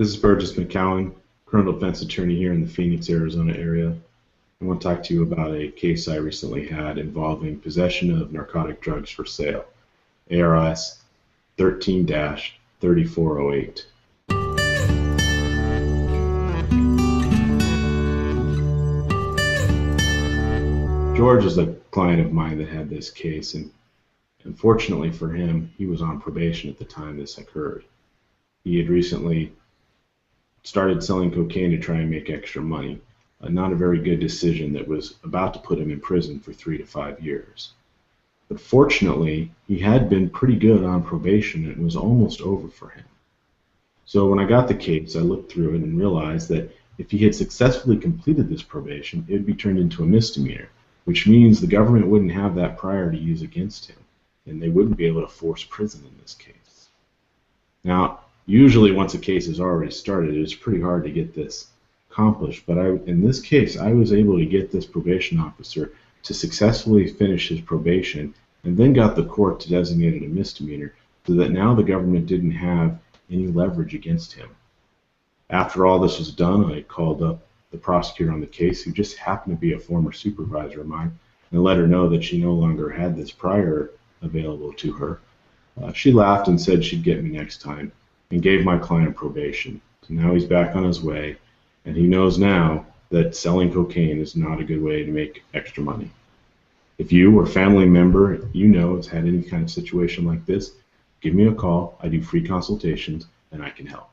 This is Burges McCowan, criminal defense attorney here in the Phoenix, Arizona area. I want to talk to you about a case I recently had involving possession of narcotic drugs for sale, ARS 13-3408. George is a client of mine that had this case, and unfortunately for him, he was on probation at the time this occurred. He had recently started selling cocaine to try and make extra money. Not a very good decision that was about to put him in prison for 3 to 5 years. But fortunately, he had been pretty good on probation and it was almost over for him. So when I got the case, I looked through it and realized that if he had successfully completed this probation, it would be turned into a misdemeanor, which means the government wouldn't have that prior to use against him, and they wouldn't be able to force prison in this case. Now, usually once a case is already started, it's pretty hard to get this accomplished, but in this case, I was able to get this probation officer to successfully finish his probation and then got the court to designate it a misdemeanor so that now the government didn't have any leverage against him. After all this was done, I called up the prosecutor on the case, who just happened to be a former supervisor of mine, and let her know that she no longer had this prior available to her. She laughed and said she'd get me next time, and gave my client probation. So now he's back on his way, and he knows now that selling cocaine is not a good way to make extra money. If you or family member you know has had any kind of situation like this, give me a call. I do free consultations, and I can help.